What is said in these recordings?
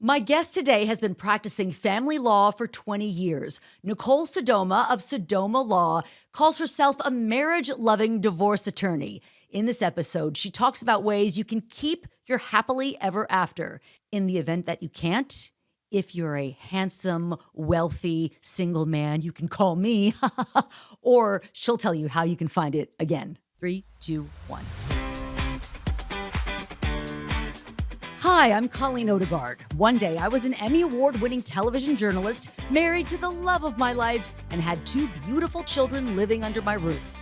My guest today has been practicing family law for 20 years. Nicole Sodoma of Sodoma Law calls herself a marriage-loving divorce attorney. In this episode, she talks about ways you can keep your happily ever after. In the event that you can't, if you're a handsome, wealthy, single man, you can call me. Or she'll tell you how you can find it again. 3, 2, 1. Hi, I'm Colleen Odegaard. One day, I was an Emmy Award-winning television journalist, married to the love of my life, and had 2 beautiful children living under my roof.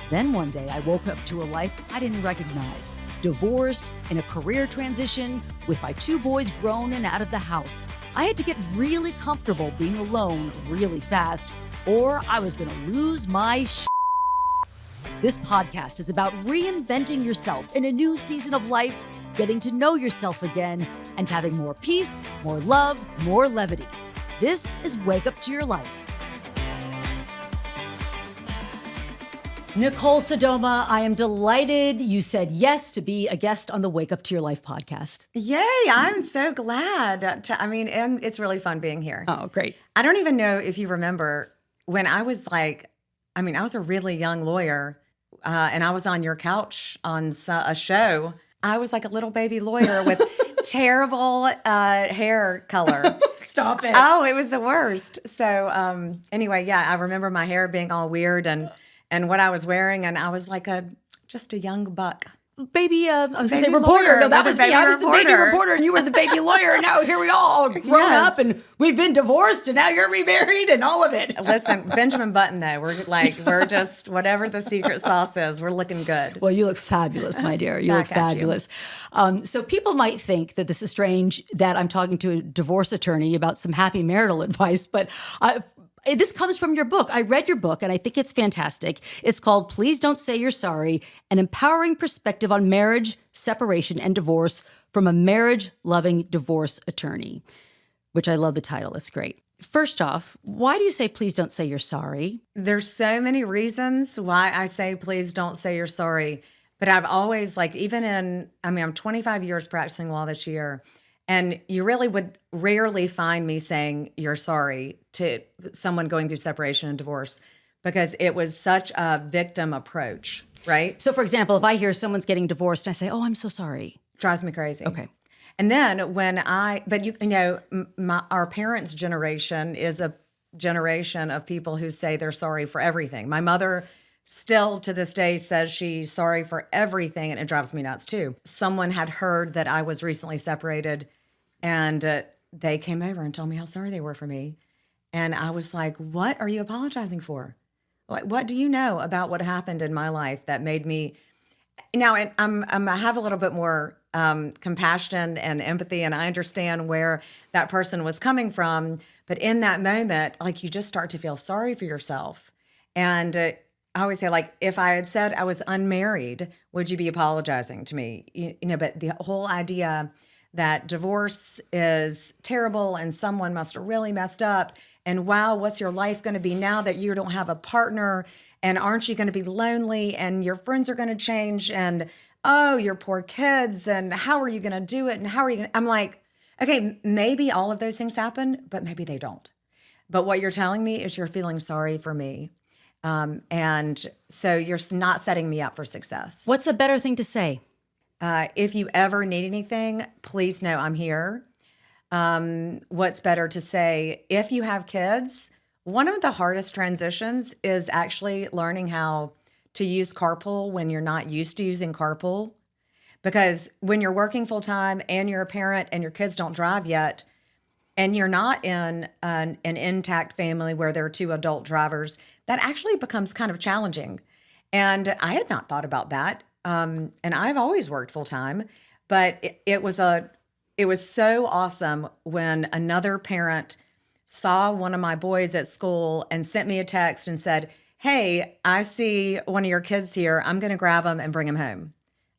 Then one day, I woke up to a life I didn't recognize, divorced, in a career transition, with my 2 boys grown and out of the house. I had to get really comfortable being alone really fast, or I was going to lose my shit. This podcast is about reinventing yourself in a new season of life, getting to know yourself again, and having more peace, more love, more levity. This is Wake Up to Your Life. Nicole Sodoma, I am delighted you said yes to be a guest on the Wake Up to Your Life podcast. Yay, I'm so glad. And it's really fun being here. Oh, great. I don't even know if you remember when I was I was a really young lawyer, and I was on your couch on a show. I was like a little baby lawyer with terrible hair color. Stop it. Oh, it was the worst. So anyway, yeah, I remember my hair being all weird and what I was wearing, and I was like just a young buck. Baby, I was going to say Baby reporter. lawyer. No, that was me. I was the baby reporter. reporter, and you were the baby lawyer. And now here we all grown Yes. up, and we've been divorced, and now you're remarried, and all of it. Listen, Benjamin Button, though, we're just whatever the secret sauce is, we're looking good. Well, you look fabulous, my dear. You look Back at you. fabulous. So people might think that this is strange that I'm talking to a divorce attorney about some happy marital advice, but this comes from your book. I read your book, and I think it's fantastic. It's called Please Don't Say You're Sorry, An Empowering Perspective on Marriage, Separation, and Divorce from a Marriage-Loving Divorce Attorney, which I love the title. It's great. First off, why do you say please don't say you're sorry? There's so many reasons why I say please don't say you're sorry. But I've always, I'm 25 years practicing law this year, and you really would rarely find me saying you're sorry to someone going through separation and divorce because it was such a victim approach, right? So, for example, if I hear someone's getting divorced, I say, oh, I'm so sorry. Drives me crazy. Okay. And then our parents' generation is a generation of people who say they're sorry for everything. My mother still to this day says she's sorry for everything, and it drives me nuts too. Someone had heard that I was recently separated, and they came over and told me how sorry they were for me. And I was like, what are you apologizing for? What do you know about what happened in my life that made me... Now, I have a little bit more compassion and empathy, and I understand where that person was coming from. But in that moment, you just start to feel sorry for yourself. And I always say, if I had said I was unmarried, would you be apologizing to me? But the whole idea that divorce is terrible and someone must have really messed up, and wow, what's your life going to be now that you don't have a partner? And aren't you going to be lonely? And your friends are going to change. And oh, your poor kids. And how are you going to do it? And how are you going to... I'm like, okay, maybe all of those things happen, but maybe they don't. But what you're telling me is you're feeling sorry for me. And so you're not setting me up for success. What's a better thing to say? If you ever need anything, please know I'm here. What's better to say? If you have kids, one of the hardest transitions is actually learning how to use carpool when you're not used to using carpool. Because when you're working full time and you're a parent and your kids don't drive yet, and you're not in an intact family where there are 2 adult drivers, that actually becomes kind of challenging. And I had not thought about that. And I've always worked full time, but it was so awesome when another parent saw one of my boys at school and sent me a text and said, hey, I see one of your kids here. I'm going to grab him and bring him home.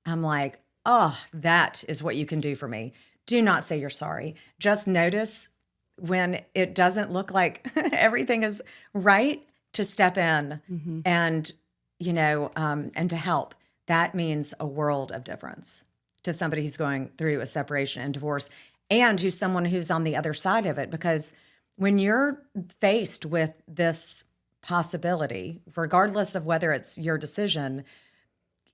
I'm like, oh, that is what you can do for me. Do not say you're sorry. Just notice when it doesn't look like everything is right, to step in and, and to help. That means a world of difference to somebody who's going through a separation and divorce. and who's someone who's on the other side of it. Because when you're faced with this possibility, regardless of whether it's your decision,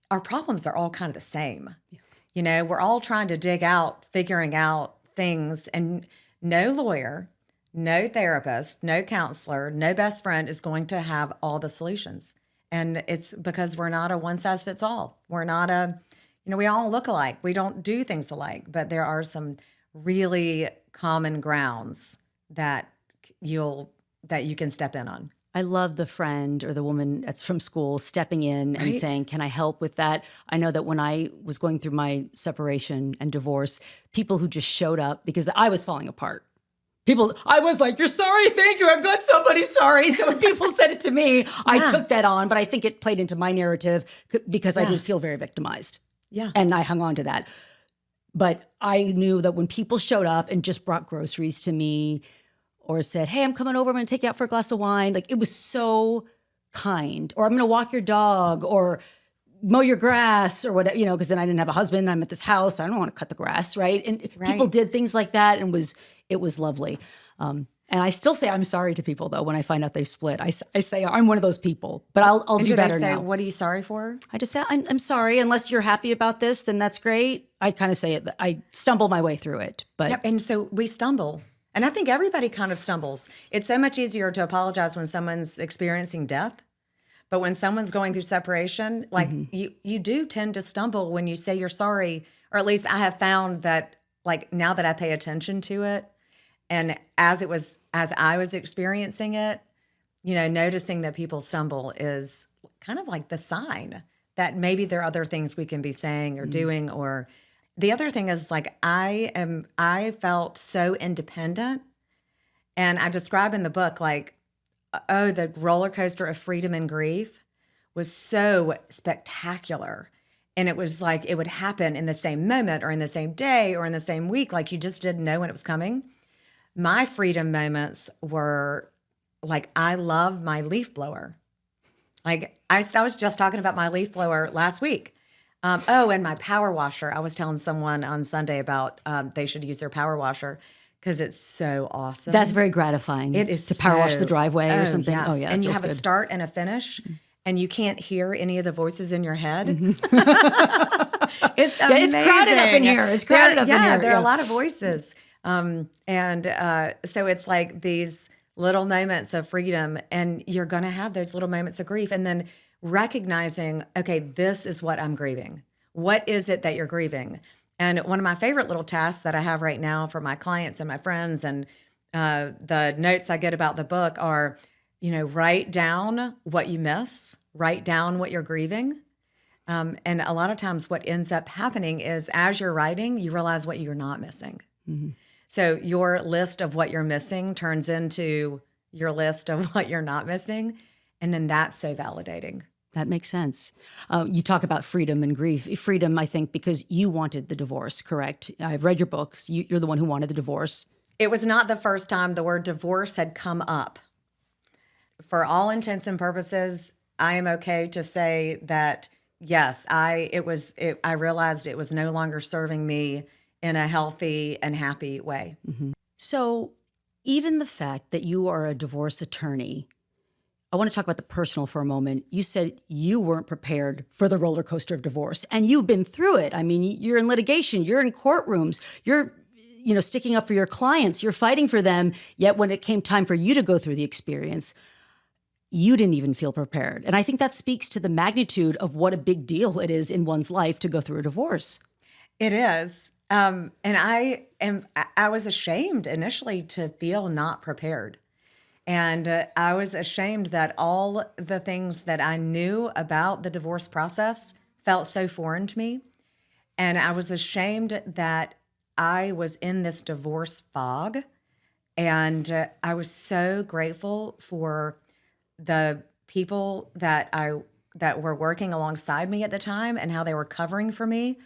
our problems are all kind of the same. Yeah. You know, we're all trying to figuring out things, and no lawyer, no therapist, no counselor, no best friend is going to have all the solutions. And it's because we're not a one size fits all. We're not we all look alike. We don't do things alike, but there are some really common grounds that you can step in on. I love the friend or the woman that's from school stepping in and saying, can I help with that? I know that when I was going through my separation and divorce, people who just showed up because I was falling apart. I was like, you're sorry, thank you, I'm glad somebody's sorry. So when people said it to me, I took that on, but I think it played into my narrative because I did feel very victimized. Yeah. And I hung on to that. But I knew that when people showed up and just brought groceries to me or said, hey, I'm coming over, I'm gonna take you out for a glass of wine. Like, it was so kind. Or I'm gonna walk your dog or mow your grass or whatever, because then I didn't have a husband. I'm at this house. I don't want to cut the grass, right? And people did things like that, and it was lovely. And I still say I'm sorry to people, though, when I find out they've split. I say I'm one of those people, but I'll do better now. What are you sorry for? I just say, I'm sorry. Unless you're happy about this, then that's great. I kind of say it. I stumble my way through it. But and so we stumble. And I think everybody kind of stumbles. It's so much easier to apologize when someone's experiencing death. But when someone's going through separation, like you do tend to stumble when you say you're sorry, or at least I have found that, like, now that I pay attention to it, and as I was experiencing it, noticing that people stumble is kind of like the sign that maybe there are other things we can be saying or doing. Or the other thing is, like, I felt so independent, and I describe in the book, like, the roller coaster of freedom and grief was so spectacular. And it was like it would happen in the same moment or in the same day or in the same week. Like, you just didn't know when it was coming. My freedom moments were like, I love my leaf blower. Like, I was just talking about my leaf blower last week. And my power washer. I was telling someone on Sunday about they should use their power washer, because it's so awesome. That's very gratifying. It is to power wash the driveway or something. Yes. Oh, yeah. And you have a start and a finish, and you can't hear any of the voices in your head. It's amazing. It's crowded up in here. It's crowded up in here. There are a lot of voices. So it's like these little moments of freedom, and you're going to have those little moments of grief, and then recognizing, okay, this is what I'm grieving. What is it that you're grieving? And one of my favorite little tasks that I have right now for my clients and my friends, and the notes I get about the book are, write down what you miss, write down what you're grieving. And a lot of times what ends up happening is, as you're writing, you realize what you're not missing. Mm-hmm. So your list of what you're missing turns into your list of what you're not missing. And then that's so validating. That makes sense. You talk about freedom and grief. Freedom, I think, because you wanted the divorce, correct? I've read your books. You're the one who wanted the divorce. It was not the first time the word divorce had come up. For all intents and purposes, I am okay to say that, yes, I realized it was no longer serving me in a healthy and happy way. Mm-hmm. So even the fact that you are a divorce attorney, I want to talk about the personal for a moment. You said you weren't prepared for the roller coaster of divorce, and you've been through it. I mean, you're in litigation, you're in courtrooms, you're, sticking up for your clients, you're fighting for them. Yet when it came time for you to go through the experience, you didn't even feel prepared. And I think that speaks to the magnitude of what a big deal it is in one's life to go through a divorce. It is. And I was ashamed initially to feel not prepared. And I was ashamed that all the things that I knew about the divorce process felt so foreign to me. And I was ashamed that I was in this divorce fog. And I was so grateful for the people that were working alongside me at the time and how they were covering for me.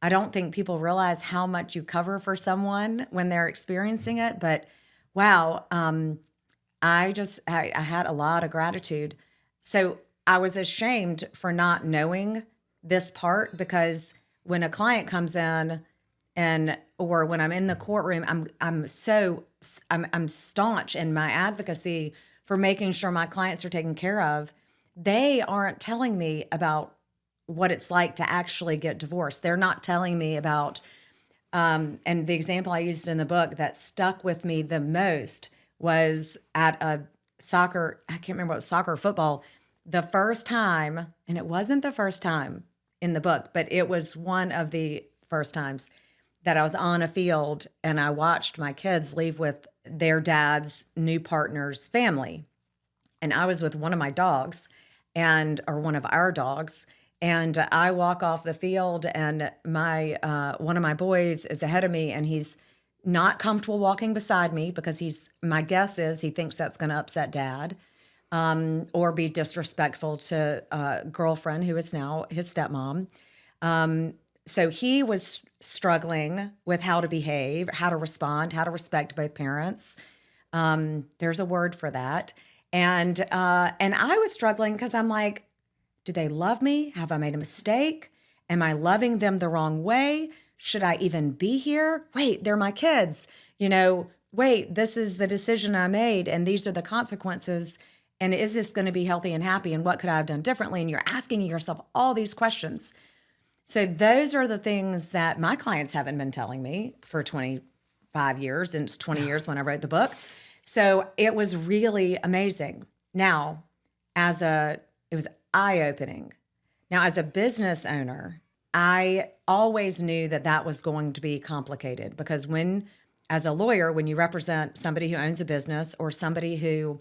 I don't think people realize how much you cover for someone when they're experiencing it. But wow, I had a lot of gratitude. So I was ashamed for not knowing this part, because when a client comes in and or when I'm in the courtroom, I'm staunch in my advocacy for making sure my clients are taken care of. They aren't telling me about what it's like to actually get divorced. They're not telling me about, and the example I used in the book that stuck with me the most was at a soccer, I can't remember what it was, soccer or football, the first time, and it wasn't the first time in the book, but it was one of the first times that I was on a field and I watched my kids leave with their dad's new partner's family. And I was with one of my dogs or one of our dogs. And I walk off the field and one of my boys is ahead of me and he's not comfortable walking beside me because my guess is he thinks that's going to upset dad, or be disrespectful to a girlfriend who is now his stepmom. So he was struggling with how to behave, how to respond, how to respect both parents. There's a word for that. And I was struggling because I'm like, do they love me? Have I made a mistake? Am I loving them the wrong way? Should I even be here? Wait, they're my kids. Wait, this is the decision I made and these are the consequences. And is this going to be healthy and happy? And what could I have done differently? And you're asking yourself all these questions. So those are the things that my clients haven't been telling me for 25 years, and it's 20 years when I wrote the book. So it was really amazing. Now, it was eye-opening. Now, as a business owner, I always knew that was going to be complicated because as a lawyer, when you represent somebody who owns a business or somebody who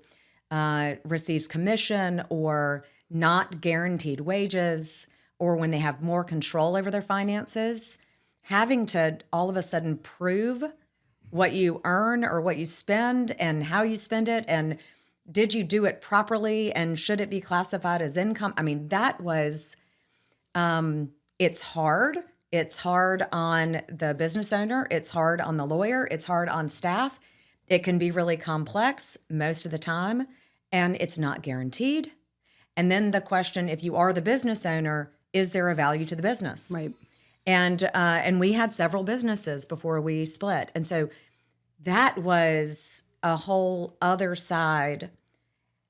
receives commission or not guaranteed wages, or when they have more control over their finances, having to all of a sudden prove what you earn or what you spend and how you spend it, and did you do it properly, and should it be classified as income? I mean, that was, it's hard. It's hard on the business owner. It's hard on the lawyer. It's hard on staff. It can be really complex most of the time, and it's not guaranteed. And then the question, if you are the business owner, is there a value to the business? Right. And we had several businesses before we split. And so that was a whole other side.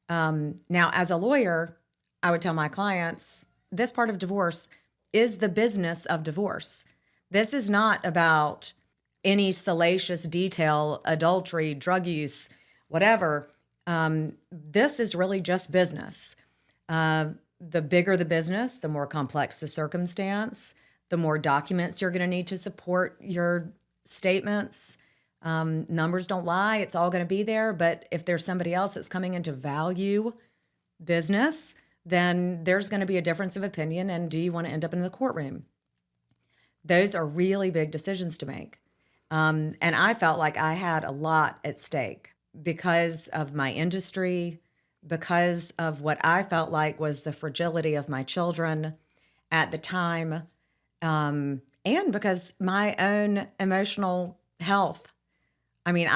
Now, as a lawyer, I would tell my clients, this part of divorce is the business of divorce. This is not about any salacious detail, adultery, drug use, whatever. This is really just business. The bigger the business, the more complex the circumstance, the more documents you're going to need to support your statements. Numbers don't lie. It's all going to be there. But if there's somebody else that's coming in to value business, then there's going to be a difference of opinion. And do you want to end up in the courtroom? Those are really big decisions to make. And I felt like I had a lot at stake because of my industry, because of what I felt like was the fragility of my children at the time, and because my own emotional health. I mean,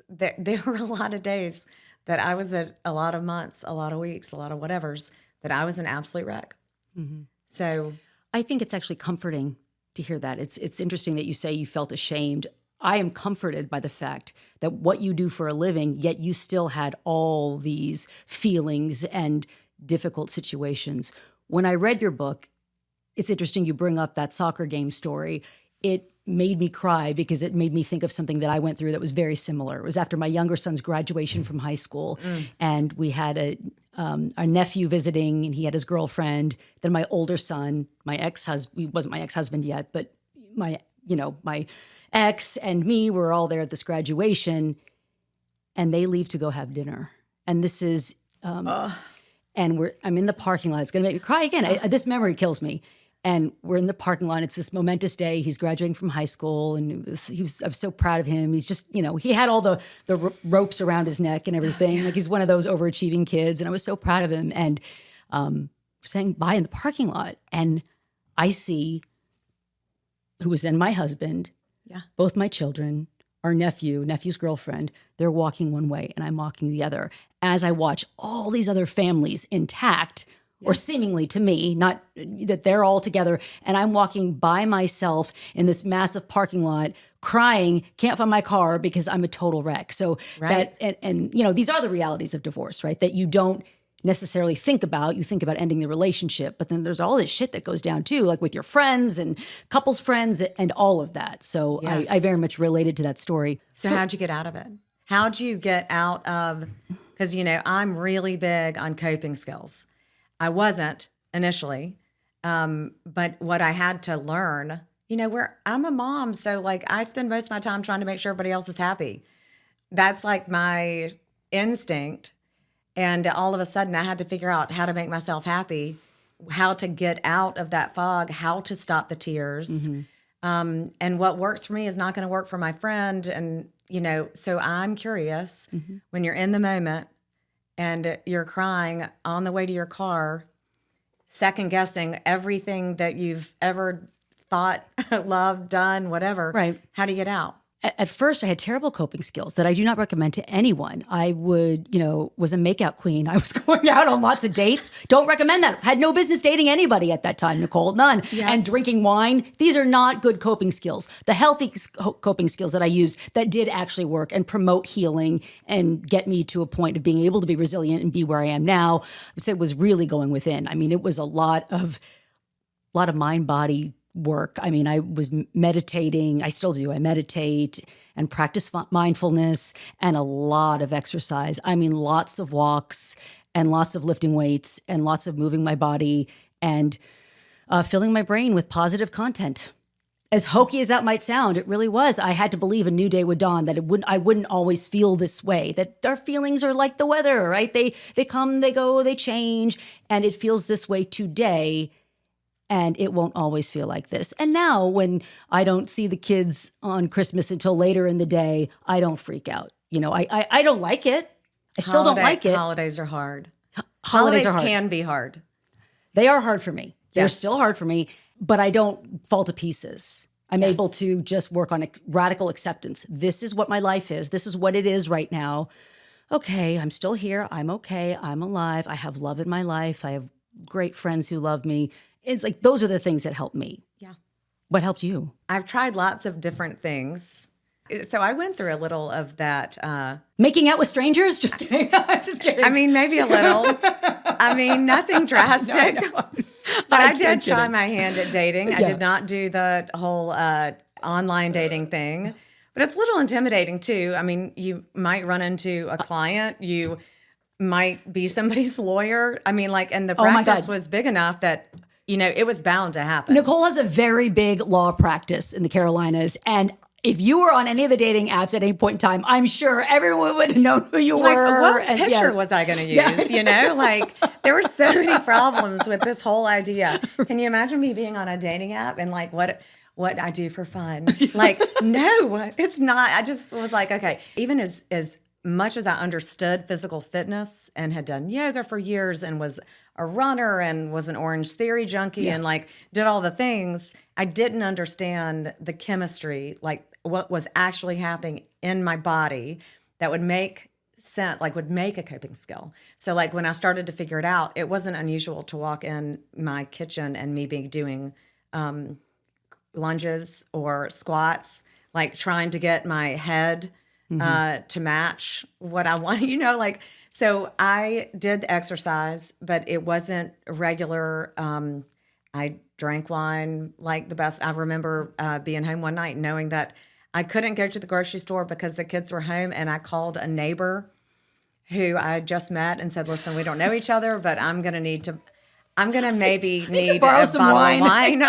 there were a lot of days that I was at a lot of months, a lot of weeks, a lot of whatevers, that I was an absolute wreck. Mm-hmm. So I think it's actually comforting to hear that. It's interesting that you say you felt ashamed. I am comforted by the fact that what you do for a living, yet you still had all these feelings and difficult situations. When I read your book, it's interesting you bring up that soccer game story. It made me cry because it made me think of something that I went through that was very similar. It was after my younger son's graduation from high school, and we had a nephew visiting, and he had his girlfriend. Then my older son, my ex-husband, he wasn't my ex-husband yet, but my ex and me were all there at this graduation, and they leave to go have dinner. And this is, and I'm in the parking lot. It's going to make me cry again. This memory kills me. And we're in the parking lot. It's this momentous day. He's graduating from high school, and I was so proud of him. He's just, he had all the ropes around his neck and everything. Like, he's one of those overachieving kids, and I was so proud of him. And we're saying bye in the parking lot, and I see who was then my husband, both my children, our nephew's girlfriend. They're walking one way, and I'm walking the other. As I watch all these other families intact, or seemingly to me, not that they're all together, and I'm walking by myself in this massive parking lot crying, can't find my car because I'm a total wreck. So Right. and these are the realities of divorce, right? That you don't necessarily think about. You think about ending the relationship, but then there's all this shit that goes down too, like with your friends and couples friends and all of that. So Yes. I very much related to that story. So how'd you get out of it? How'd you get out of, because, I'm really big on coping skills. I wasn't initially, but what I had to learn, I'm a mom. So like I spend most of my time trying to make sure everybody else is happy. That's like my instinct. And all of a sudden I had to figure out how to make myself happy, how to get out of that fog, how to stop the tears. And what works for me is not going to work for my friend. And, so I'm curious when you're in the moment and you're crying on the way to your car, second guessing everything that you've ever thought, loved, done, whatever. Right. How do you get out? At first, I had terrible coping skills that I do not recommend to anyone. I would, was a makeout queen. I was going out on lots of dates. Don't recommend that. Had no business dating anybody at that time, Nicole, none. Yes. And drinking wine. These are not good coping skills. The healthy coping skills that I used that did actually work and promote healing and get me to a point of being able to be resilient and be where I am now, I would say was really going within. I mean, it was a lot of mind-body work. I mean, I was meditating. I still do. I meditate and practice mindfulness and a lot of exercise. I mean, lots of walks and lots of lifting weights and lots of moving my body and filling my brain with positive content. As hokey as that might sound, it really was. I had to believe a new day would dawn, that I wouldn't always feel this way, that our feelings are like the weather, right? They come, they go, they change, and it feels this way today. And it won't always feel like this. And now when I don't see the kids on Christmas until later in the day, I don't freak out. I don't like it. I still don't like it. Holidays are hard. Holidays are hard. Can be hard. They are hard for me. They're Yes. still hard for me, but I don't fall to pieces. I'm able to just work on radical acceptance. This is what my life is. This is what it is right now. Okay, I'm still here. I'm okay. I'm alive. I have love in my life. I have great friends who love me. It's like those are the things that help me. Yeah. What helped you? I've tried lots of different things. So I went through a little of that. Making out with strangers? Just kidding. Just kidding. I mean, maybe a little. I mean, nothing drastic. But I did try my hand at dating. I did not do the whole online dating thing. But it's a little intimidating, too. I mean, you might run into a client. You might be somebody's lawyer. I mean, and the practice was big enough that, it was bound to happen. Nicole has a very big law practice in the Carolinas. And if you were on any of the dating apps at any point in time, I'm sure everyone would have known who you were. What picture was I going to use? There were so many problems with this whole idea. Can you imagine me being on a dating app and what I do for fun? No, it's not. I just was like, okay, even as much as I understood physical fitness and had done yoga for years and was a runner and was an Orange Theory junkie and did all the things, I didn't understand the chemistry, what was actually happening in my body that would make sense, would make a coping skill. So when I started to figure it out, it wasn't unusual to walk in my kitchen and me be doing lunges or squats, trying to get my head to match what I want, so I did exercise, but it wasn't regular. I drank wine like the best. I remember being home one night knowing that I couldn't go to the grocery store because the kids were home, and I called a neighbor who I had just met and said, listen, we don't know each other, but I'm going to maybe need a borrow some bottle of wine.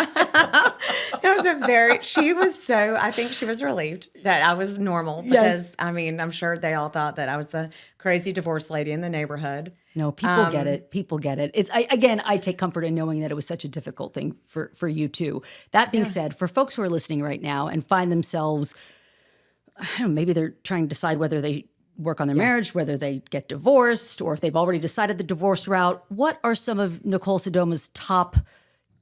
I think she was relieved that I was normal because, I'm sure they all thought that I was the crazy divorce lady in the neighborhood. No, people get it. People get it. I take comfort in knowing that it was such a difficult thing for you too. That being said, for folks who are listening right now and find themselves, maybe they're trying to decide whether they work on their marriage, whether they get divorced, or if they've already decided the divorce route, what are some of Nicole Sodoma's top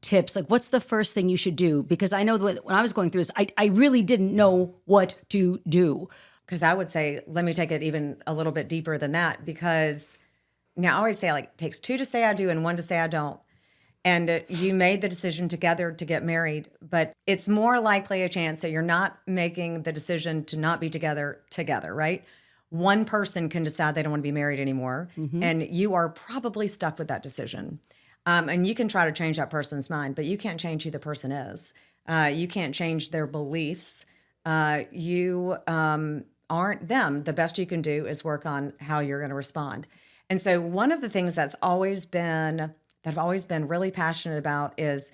tips? What's the first thing you should do? Because I know that when I was going through this, I really didn't know what to do. Because I would say, let me take it even a little bit deeper than that, because now I always say, it takes two to say I do and one to say I don't. and you made the decision together to get married, but it's more likely a chance that you're not making the decision to not be together, right? One person can decide they don't want to be married anymore, and you are probably stuck with that decision. And you can try to change that person's mind, but you can't change who the person is. You can't change their beliefs. You aren't them. The best you can do is work on how you're going to respond. And so one of the things that I've always been really passionate about is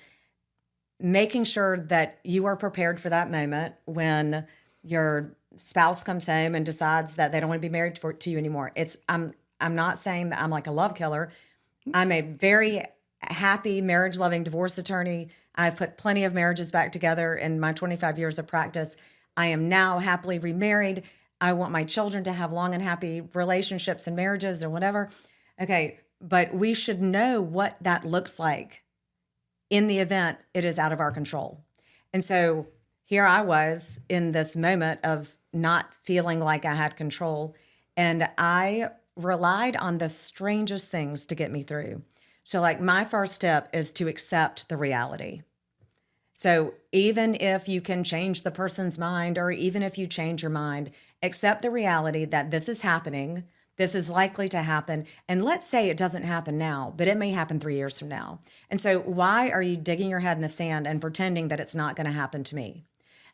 making sure that you are prepared for that moment when your spouse comes home and decides that they don't want to be married to you anymore. I'm not saying that I'm like a love killer. I'm a very happy marriage loving divorce attorney. I've put plenty of marriages back together in my 25 years of practice. I am now happily remarried. I want my children to have long and happy relationships and marriages or whatever. Okay, but we should know what that looks like in the event it is out of our control. And so here I was in this moment of not feeling like I had control, and I relied on the strangest things to get me through. So like my first step is to accept the reality. So even if you can change the person's mind, or even if you change your mind, accept the reality that this is happening. This is likely to happen. And let's say it doesn't happen now, but it may happen 3 years from now. And so why are you digging your head in the sand and pretending that it's not going to happen to me?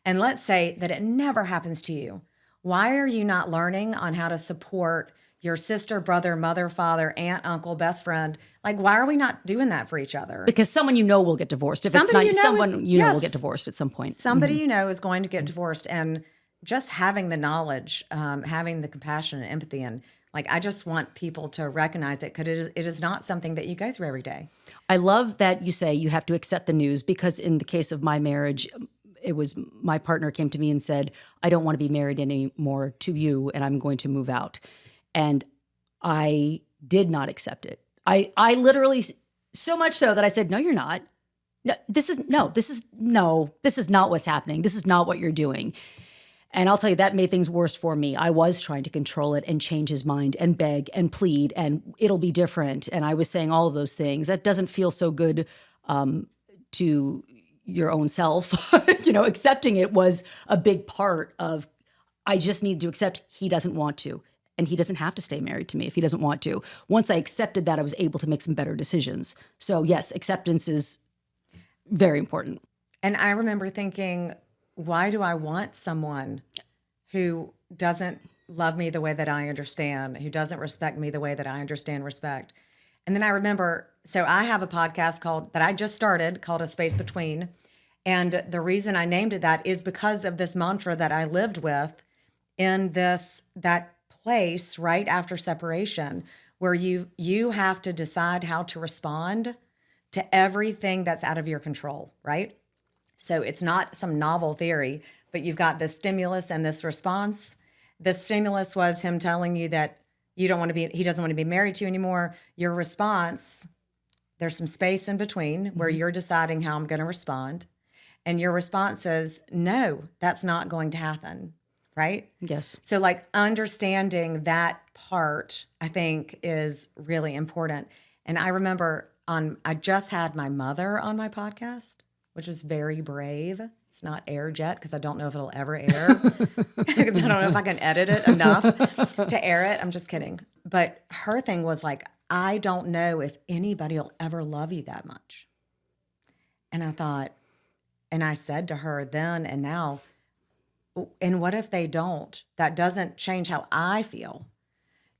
And let's say that it never happens to you. Why are you not learning on how to support your sister, brother, mother, father, aunt, uncle, best friend? Like, why are we not doing that for each other? Because someone you know will get divorced. If Somebody it's not you know someone you know will get divorced at some point. Somebody you know is going to get divorced, and just having the knowledge, having the compassion and empathy, and like, I just want people to recognize it, because it is not something that you go through every day. I love that you say you have to accept the news, because in the case of my marriage, it was my partner came to me and said, I don't want to be married anymore to you, and I'm going to move out. And I did not accept it. I literally, so much so that I said, no, you're not. No, this is not what's happening. This is not what you're doing. And I'll tell you, that made things worse for me. I was trying to control it and change his mind and beg and plead, and it'll be different. And I was saying all of those things. That doesn't feel so good to your own self. Accepting it was a big part of, I just need to accept he doesn't want to. And he doesn't have to stay married to me if he doesn't want to. Once I accepted that, I was able to make some better decisions. So yes, acceptance is very important. And I remember thinking, why do I want someone who doesn't love me the way that I understand, who doesn't respect me the way that I understand respect? And then I remember, so I have a podcast that I just started called A Space Between. And the reason I named it that is because of this mantra that I lived with in that place right after separation, where you have to decide how to respond to everything that's out of your control, right? So it's not some novel theory, but you've got this stimulus and this response. The stimulus was him telling you that he doesn't want to be married to you anymore. Your response, there's some space in between where you're deciding how I'm going to respond. And your response is, no, that's not going to happen. Right? Yes. So like understanding that part, I think, is really important. And I remember I just had my mother on my podcast, which was very brave. It's not aired yet because I don't know if it'll ever air, because I don't know if I can edit it enough to air it. I'm just kidding. But her thing was like, I don't know if anybody will ever love you that much. And I thought, and I said to her then and now, and what if they don't? That doesn't change how I feel.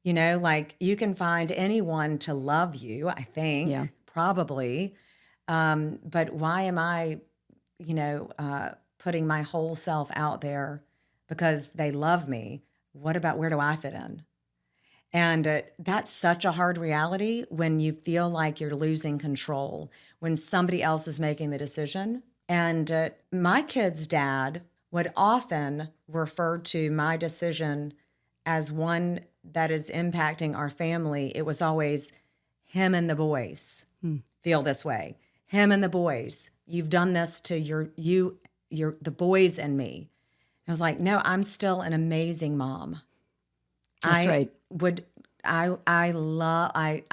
Like, you can find anyone to love you, I think, probably. But why am I, putting my whole self out there because they love me? What about, where do I fit in? And that's such a hard reality when you feel like you're losing control, when somebody else is making the decision. And my kid's dad would often refer to my decision as one that is impacting our family. It was always, him and the boys feel this way. Him and the boys. You've done this to the boys and me. And I was like, no, I'm still an amazing mom. That's right. I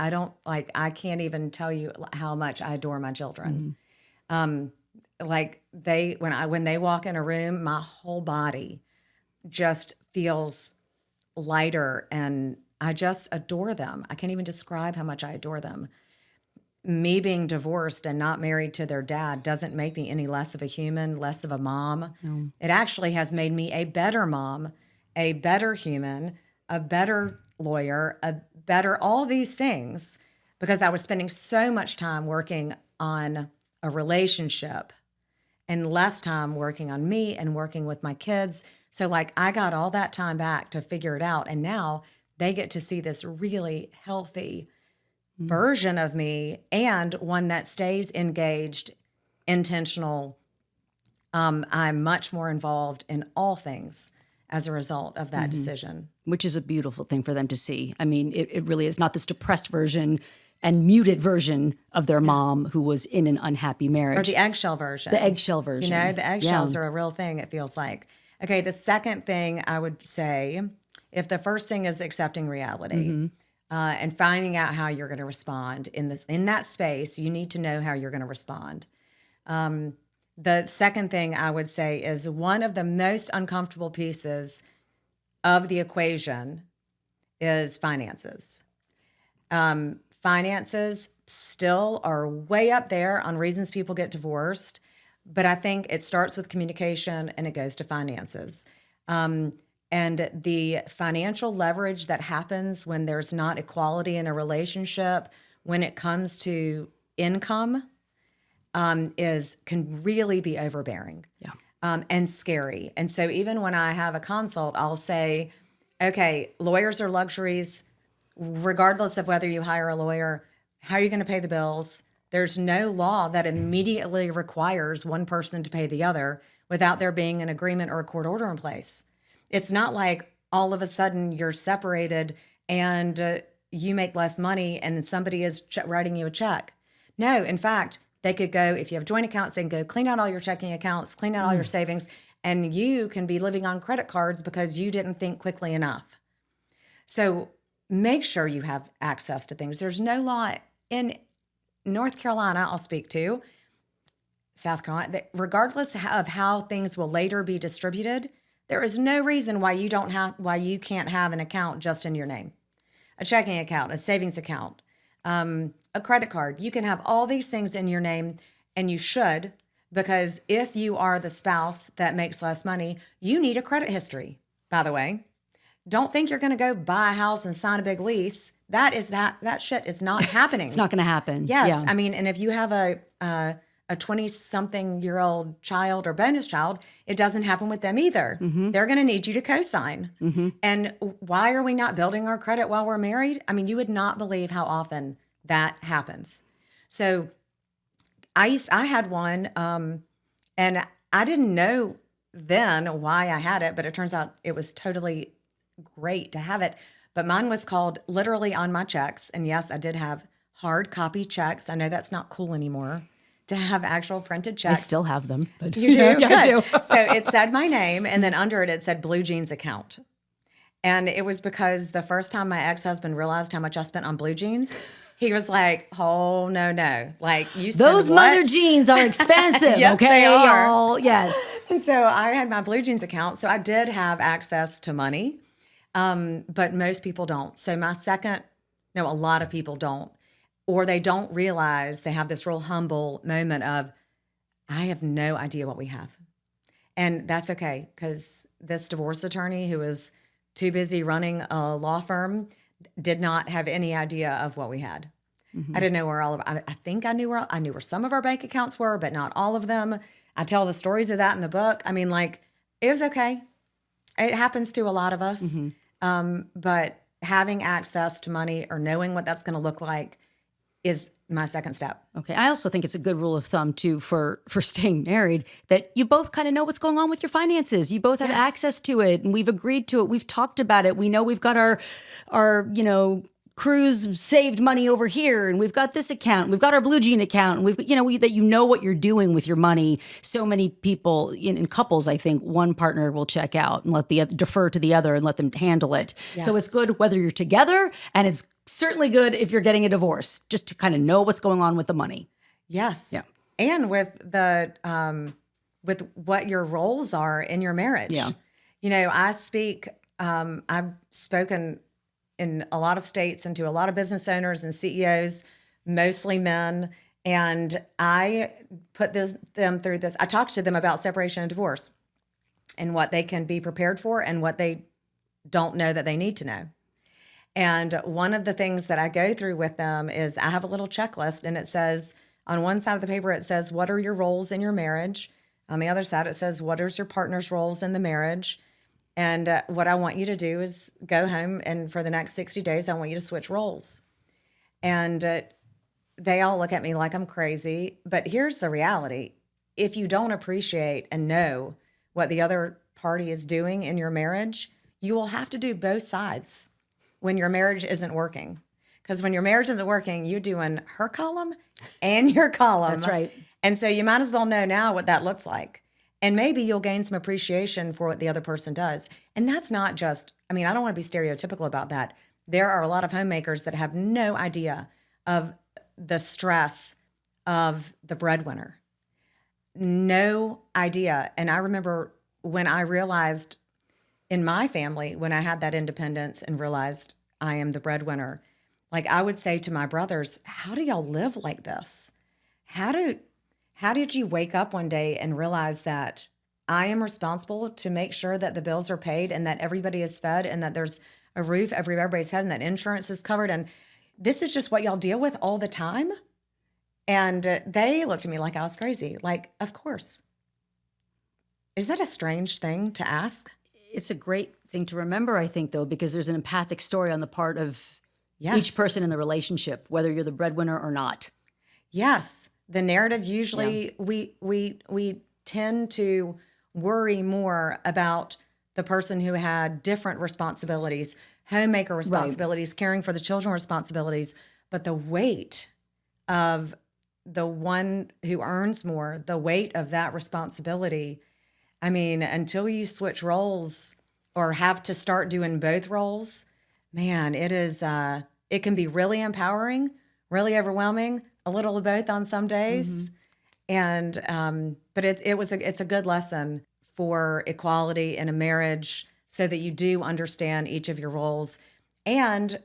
don't like, I can't even tell you how much I adore my children. Like when they walk in a room, my whole body just feels lighter, and I just adore them. I can't even describe how much I adore them. Me being divorced and not married to their dad doesn't make me any less of a human, less of a mom. No. It actually has made me a better mom, a better human, a better lawyer, a better all these things, because I was spending so much time working on a relationship and less time working on me and working with my kids. So like I got all that time back to figure it out. And now they get to see this really healthy version of me, and one that stays engaged, intentional. I'm much more involved in all things as a result of that decision. Which is a beautiful thing for them to see. I mean, it really is not this depressed version and muted version of their mom who was in an unhappy marriage. Or the eggshell version. The eggshell version. You know, the eggshells are a real thing, it feels like. Okay, the second thing I would say, if the first thing is accepting reality, and finding out how you're going to respond in that space, you need to know how you're going to respond. The second thing I would say is one of the most uncomfortable pieces of the equation is finances. Finances still are way up there on reasons people get divorced, but I think it starts with communication and it goes to finances. And the financial leverage that happens when there's not equality in a relationship, when it comes to income, can really be overbearing, and scary. And so even when I have a consult, I'll say, okay, lawyers are luxuries, regardless of whether you hire a lawyer. How are you going to pay the bills? There's no law that immediately requires one person to pay the other without there being an agreement or a court order in place. It's not like all of a sudden you're separated and you make less money and somebody is writing you a check. No, in fact, they could go, if you have joint accounts, they can go clean out all your checking accounts, clean out all your savings, and you can be living on credit cards because you didn't think quickly enough. So make sure you have access to things. There's no law in North Carolina, I'll speak to, South Carolina, that regardless of how things will later be distributed, there is no reason why you can't have an account just in your name. A checking account, a savings account, a credit card. You can have all these things in your name, and you should, because if you are the spouse that makes less money, you need a credit history, by the way. Don't think you're going to go buy a house and sign a big lease. That shit is not happening. It's not going to happen. Yes. Yeah. I mean, and if you have a 20-something-year-old child or bonus child, it doesn't happen with them either. They're going to need you to co-sign. And why are we not building our credit while we're married? I mean, you would not believe how often that happens. So I had one, and I didn't know then why I had it, but it turns out it was totally great to have it. But mine was called literally on my checks. And yes, I did have hard copy checks. I know that's not cool anymore to have actual printed checks. I still have them. But you do? Yeah, I do. So it said my name, and then under it said Blue Jeans account. And it was because the first time my ex-husband realized how much I spent on blue jeans, he was like, oh, no. Like, you spend Those what? mother jeans are expensive, Yes, okay? they are. Y'all? Yes. And so I had my blue jeans account. So I did have access to money, but most people don't. So a lot of people don't. Or they don't realize, they have this real humble moment of, I have no idea what we have. And that's okay, because this divorce attorney who was too busy running a law firm did not have any idea of what we had. I didn't know where I think I knew where some of our bank accounts were, but not all of them. I tell the stories of that in the book. I mean, like, it was okay. It happens to a lot of us. But having access to money or knowing what that's going to look like is my second step. Okay. I also think it's a good rule of thumb too for staying married, that you both kind of know what's going on with your finances. You both have access to it, and we've agreed to it. We've talked about it. We know we've got our Cruz saved money over here, and we've got this account, we've got our Blue Jean account, and that you know what you're doing with your money. So many people in couples, I think one partner will check out and defer to the other and let them handle it. Yes. So it's good whether you're together, and it's certainly good if you're getting a divorce, just to kind of know what's going on with the money. Yes. Yeah. And with with what your roles are in your marriage. Yeah. I've spoken in a lot of states and to a lot of business owners and CEOs, mostly men. And I put them through this. I talked to them about separation and divorce and what they can be prepared for and what they don't know that they need to know. And one of the things that I go through with them is I have a little checklist, and it says, on one side of the paper, it says, what are your roles in your marriage? On the other side, it says, what is your partner's roles in the marriage? And what I want you to do is go home, and for the next 60 days, I want you to switch roles. And they all look at me like I'm crazy. But here's the reality. If you don't appreciate and know what the other party is doing in your marriage, you will have to do both sides when your marriage isn't working. Because when your marriage isn't working, you're doing her column and your column. That's right. And so you might as well know now what that looks like. And maybe you'll gain some appreciation for what the other person does. And that's not just, I don't want to be stereotypical about that. There are a lot of homemakers that have no idea of the stress of the breadwinner. No idea. And I remember when I realized in my family, when I had that independence and realized I am the breadwinner, like I would say to my brothers, how do y'all live like this? How did you wake up one day and realize that I am responsible to make sure that the bills are paid and that everybody is fed and that there's a roof over everybody's head and that insurance is covered? And this is just what y'all deal with all the time? And they looked at me like I was crazy. Like, of course. Is that a strange thing to ask? It's a great thing to remember, I think, though, because there's an empathic story on the part of Yes. each person in the relationship, whether you're the breadwinner or not. Yes. The narrative usually, we tend to worry more about the person who had different responsibilities, homemaker responsibilities, caring for the children responsibilities, but the weight of the one who earns more, the weight of that responsibility, until you switch roles or have to start doing both roles, man, it can be really empowering, really overwhelming, a little of both on some days. And but it's a good lesson for equality in a marriage, so that you do understand each of your roles, and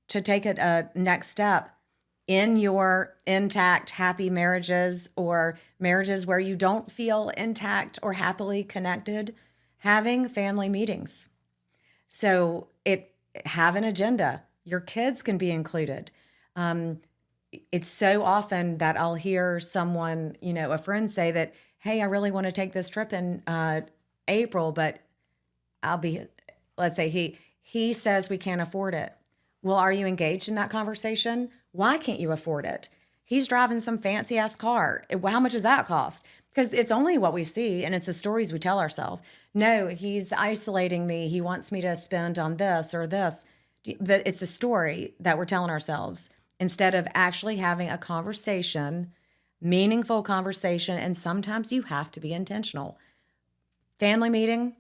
to take it a next step in your intact, happy marriages or marriages where you don't feel intact or happily connected, having family meetings. So have an agenda. Your kids can be included. It's so often that I'll hear someone, a friend say that, hey, I really want to take this trip in April, but let's say he says we can't afford it. Well, are you engaged in that conversation? Why can't you afford it? He's driving some fancy ass car. How much does that cost? Because it's only what we see, and it's the stories we tell ourselves. No, he's isolating me. He wants me to spend on this or this. It's a story that we're telling ourselves instead of actually having a conversation, meaningful conversation. And sometimes you have to be intentional. Family meeting,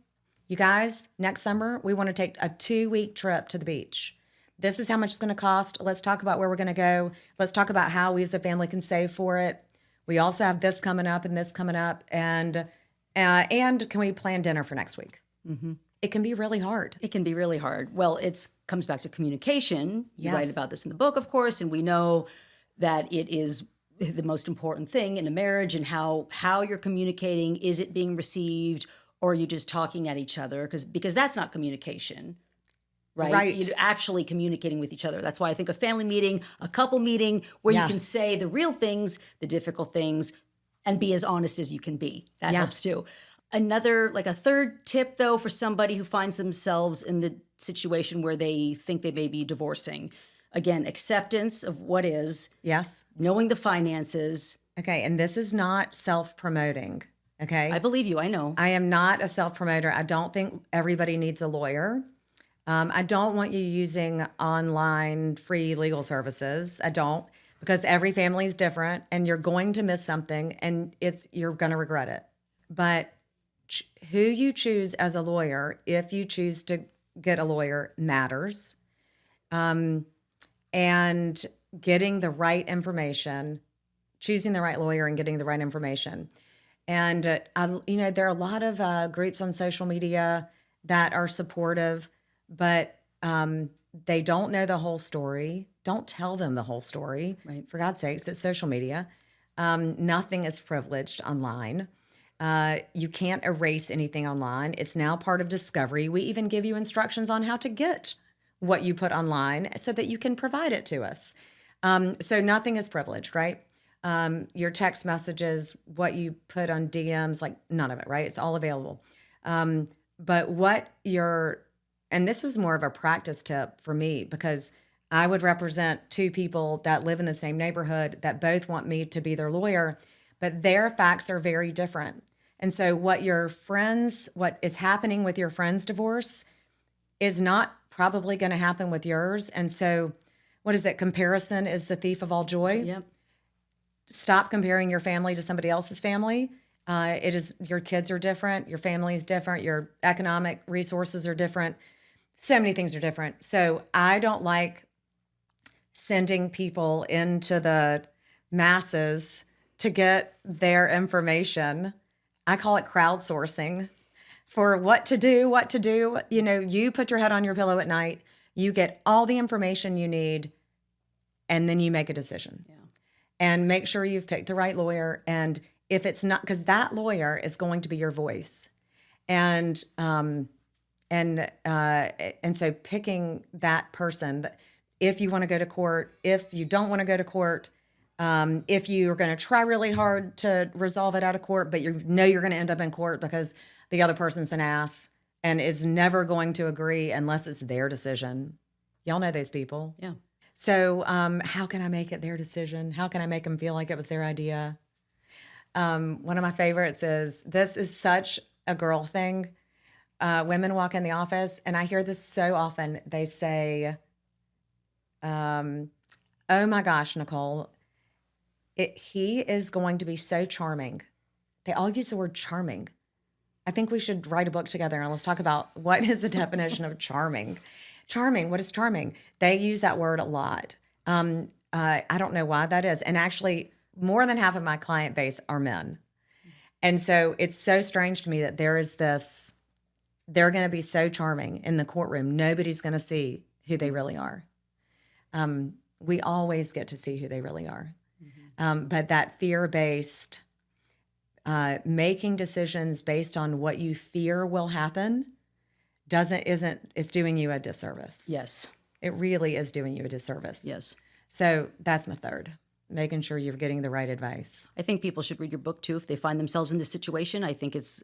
you guys, next summer, we want to take a 2-week trip to the beach. This is how much it's going to cost. Let's talk about where we're going to go. Let's talk about how we as a family can save for it. We also have this coming up and this coming up. And can we plan dinner for next week? Mm-hmm. It can be really hard. It can be really hard. Well, it comes back to communication. You Yes. write about this in the book, of course, and we know that it is the most important thing in a marriage, and how you're communicating. Is it being received, or are you just talking at each other? Because that's not communication, right? Right. You're actually communicating with each other. That's why I think a family meeting, a couple meeting, where Yeah. you can say the real things, the difficult things, and be as honest as you can be. That Yeah. helps too. Another, like a third tip, though, for somebody who finds themselves in the situation where they think they may be divorcing. Again, acceptance of what is, Yes. knowing the finances. Okay. And this is not self-promoting. Okay. I believe you, I know. I am not a self-promoter. I don't think everybody needs a lawyer. I don't want you using online free legal services. I don't, because every family is different and you're going to miss something and you're going to regret it. But who you choose as a lawyer, if you choose to get a lawyer, matters. And getting the right information, choosing the right lawyer and getting the right information. And, there are a lot of groups on social media that are supportive, but they don't know the whole story. Don't tell them the whole story. Right. For God's sakes, it's social media. Nothing is privileged online. You can't erase anything online. It's now part of discovery. We even give you instructions on how to get what you put online so that you can provide it to us. So nothing is privileged, right? Your text messages, what you put on DMs, like none of it, right? It's all available. But and this was more of a practice tip for me because I would represent two people that live in the same neighborhood that both want me to be their lawyer, but their facts are very different. And so what is happening with your friend's divorce is not probably going to happen with yours. And so what is it? Comparison is the thief of all joy. Yep. Stop comparing your family to somebody else's family. Your kids are different. Your family is different. Your economic resources are different. So many things are different. So I don't like sending people into the masses to get their information. I call it crowdsourcing for what to do. You put your head on your pillow at night, you get all the information you need, and then you make a decision. Yeah. And make sure you've picked the right lawyer. And if it's not, because that lawyer is going to be your voice. And so picking that person, if you want to go to court, if you don't want to go to court, if you're going to try really hard to resolve it out of court, but you're going to end up in court because the other person's an ass and is never going to agree unless it's their decision. Y'all know those people. Yeah. So how can I make it their decision? How can I make them feel like it was their idea? One of my favorites is, this is such a girl thing. Women walk in the office, and I hear this so often. They say, oh my gosh, Nicole, he is going to be so charming. They all use the word charming. I think we should write a book together and let's talk about what is the definition of charming. Charming, what is charming? They use that word a lot. I don't know why that is. And actually, more than half of my client base are men. And so it's so strange to me that there is this, they're going to be so charming in the courtroom. Nobody's going to see who they really are. We always get to see who they really are. Mm-hmm. But that fear-based, making decisions based on what you fear will happen it's doing you a disservice. Yes. It really is doing you a disservice. Yes. So that's my third, making sure you're getting the right advice. I think people should read your book, too, if they find themselves in this situation. I think it's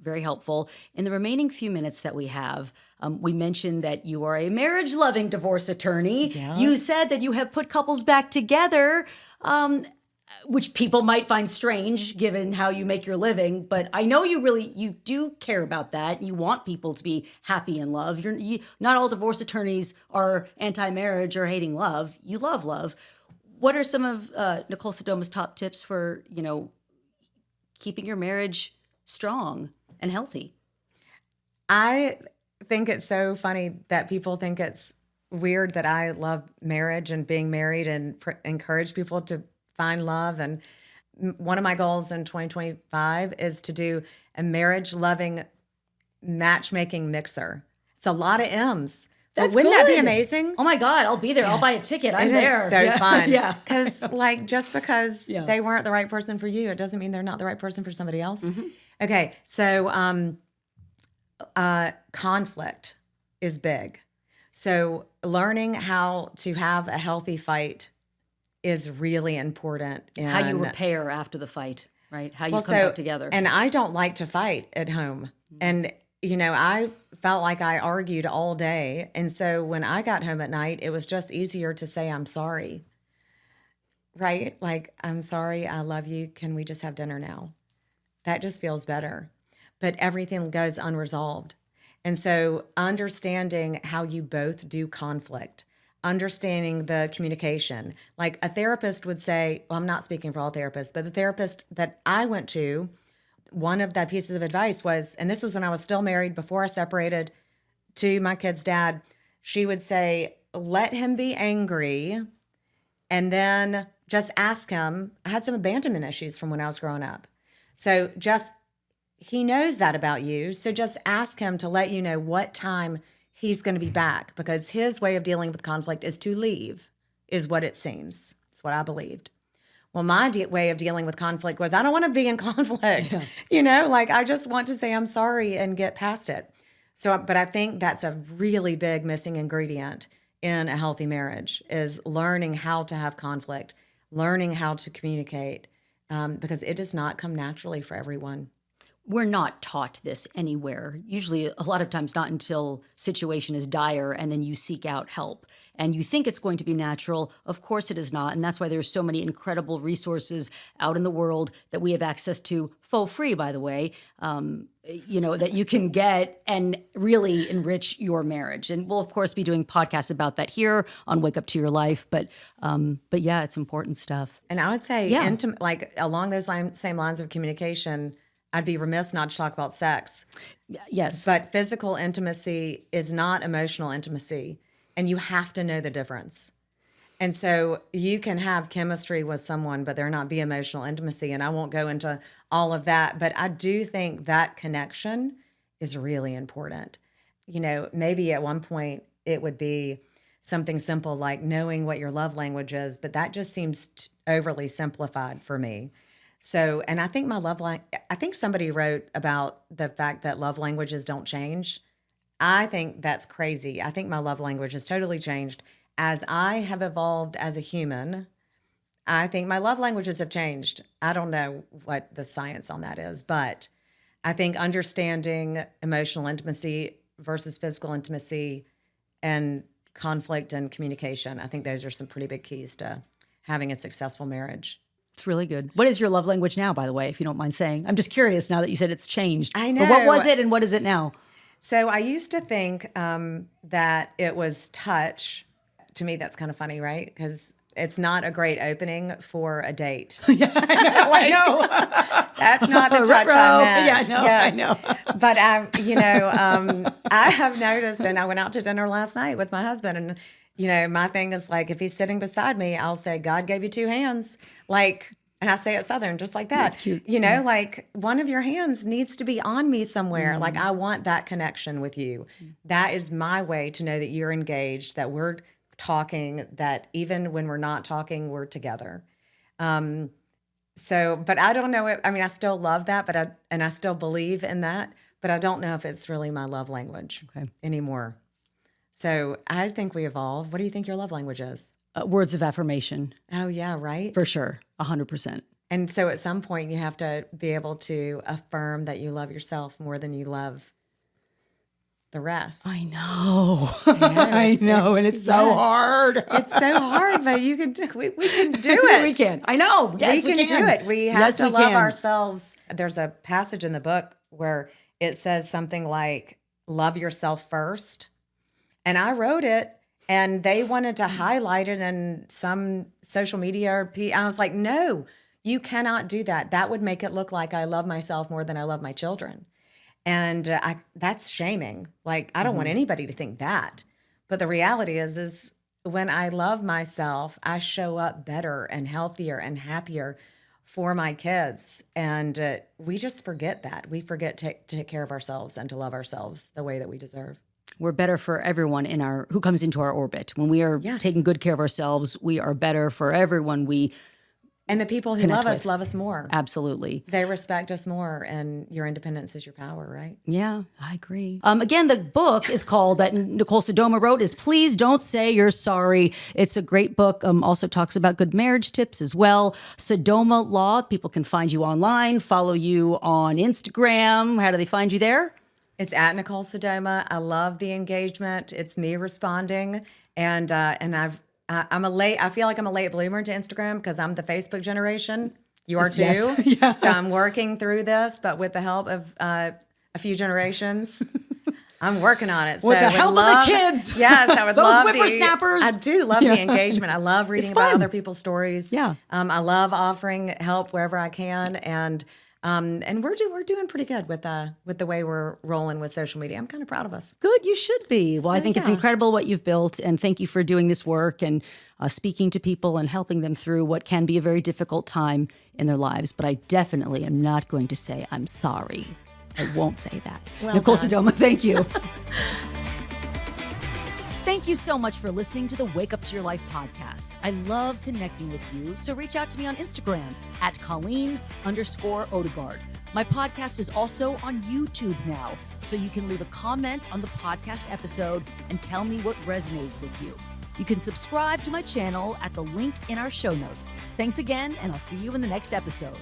very helpful. In the remaining few minutes that we have, we mentioned that you are a marriage-loving divorce attorney. Yes. You said that you have put couples back together, which people might find strange given how you make your living. But I know you do care about that. You want people to be happy in love. Not all divorce attorneys are anti-marriage or hating love. You love love. What are some of Nicole Sodoma's top tips for, keeping your marriage strong and healthy? I think it's so funny that people think it's weird that I love marriage and being married and encourage people to find love. And one of my goals in 2025 is to do a marriage-loving matchmaking mixer. It's a lot of M's. Wouldn't that be amazing? Oh my God, I'll be there. Yes. I'll buy a ticket. I'm there. It's so fun. Yeah. Because just because they weren't the right person for you, it doesn't mean they're not the right person for somebody else. Mm-hmm. Okay. So conflict is big. So learning how to have a healthy fight is really important. How you repair after the fight, right? How you come back together. And I don't like to fight at home. Mm-hmm. And I felt like I argued all day. And so when I got home at night, it was just easier to say, I'm sorry, right? Like, I'm sorry, I love you. Can we just have dinner now? That just feels better. But everything goes unresolved. And so understanding how you both do conflict, understanding the communication. Like a therapist would say, well, I'm not speaking for all therapists, but the therapist that I went to, one of the pieces of advice was, and this was when I was still married before I separated to my kid's dad, she would say, let him be angry and then just ask him. I had some abandonment issues from when I was growing up. So he knows that about you. So just ask him to let you know what time he's going to be back, because his way of dealing with conflict is to leave, is what it seems. It's what I believed. Well, my way of dealing with conflict was I don't want to be in conflict. Like I just want to say I'm sorry and get past it. So, but I think that's a really big missing ingredient in a healthy marriage is learning how to have conflict, learning how to communicate, because it does not come naturally for everyone. We're not taught this anywhere. Usually, a lot of times not until situation is dire and then you seek out help. And you think it's going to be natural. Of course it is not. And that's why there's so many incredible resources out in the world that we have access to for free, by the way, that you can get and really enrich your marriage. And we'll, of course, be doing podcasts about that here on Wake Up to Your Life. But yeah, it's important stuff. And I would say, along those same lines of communication, I'd be remiss not to talk about sex. Yes. But physical intimacy is not emotional intimacy, and you have to know the difference. And so you can have chemistry with someone, but there not be emotional intimacy. And I won't go into all of that, but I do think that connection is really important. Maybe at one point it would be something simple like knowing what your love language is, but that just seems overly simplified for me. So, and I think I think somebody wrote about the fact that love languages don't change. I think that's crazy. I think my love language has totally changed. As I have evolved as a human, I think my love languages have changed. I don't know what the science on that is, but I think understanding emotional intimacy versus physical intimacy and conflict and communication, I think those are some pretty big keys to having a successful marriage. It's really good. What is your love language now, by the way, if you don't mind saying? I'm just curious now that you said it's changed. I know. But what was it and what is it now? So I used to think that it was touch. To me, that's kind of funny, right? Because it's not a great opening for a date. Yeah, I know. That's not the touch I meant. Yeah, yes. I know. But, I have noticed, and I went out to dinner last night with my husband, and my thing is like, if he's sitting beside me, I'll say, God gave you two hands. And I say it Southern, just like that. That's cute. Like one of your hands needs to be on me somewhere. Mm-hmm. Like I want that connection with you. Mm-hmm. That is my way to know that you're engaged, that we're talking, that even when we're not talking, we're together. But I don't know. I still love that, and I still believe in that, but I don't know if it's really my love language anymore. So I think we evolve. What do you think your love language is? Words of affirmation. Oh, yeah, right? For sure, 100%. And so at some point you have to be able to affirm that you love yourself more than you love the rest. I know. I know, and it's so hard. It's so hard, but you can do we can do it. We can. I know. Yes, we can do it. We have to love ourselves. There's a passage in the book where it says something like, love yourself first. And I wrote it, and they wanted to highlight it in some social media. I was like, no, you cannot do that. That would make it look like I love myself more than I love my children. And that's shaming. Like, I don't want anybody to think that. But the reality is when I love myself, I show up better and healthier and happier for my kids. And we just forget that. We forget to take care of ourselves and to love ourselves the way that we deserve. We're better for everyone who comes into our orbit. When we are taking good care of ourselves, we are better for everyone and the people who love us more. Absolutely. They respect us more, and your independence is your power, right? Yeah, I agree. Again, the book is called, that Nicole Sodoma wrote, is Please Don't Say You're Sorry. It's a great book. Also talks about good marriage tips as well. Sodoma Law. People can find you online, follow you on Instagram. How do they find you there? It's at Nicole Sodoma. I love the engagement. It's me responding, and I feel like I'm a late bloomer to Instagram because I'm the Facebook generation. You are too. Yes. Yeah. So I'm working through this, but with the help of a few generations. I'm working on it. With so the would help love, of the kids. Yes, I would Those love whippersnappers. I do love the engagement. I love reading about fun. other people's stories. Yeah. I love offering help wherever I can, and we're doing pretty good with the way we're rolling with social media. I'm kind of proud of us. Good, you should be. Well, I think it's yeah. incredible what you've built, and thank you for doing this work and speaking to people and helping them through what can be a very difficult time in their lives. But I definitely am not going to say I'm sorry. I won't say that. Well Nicole done. Sodoma, thank you. Thank you so much for listening to the Wake Up to Your Life podcast. I love connecting with you, so reach out to me on Instagram at Colleen_Odegaard. My podcast is also on YouTube now, so you can leave a comment on the podcast episode and tell me what resonated with you. You can subscribe to my channel at the link in our show notes. Thanks again, and I'll see you in the next episode.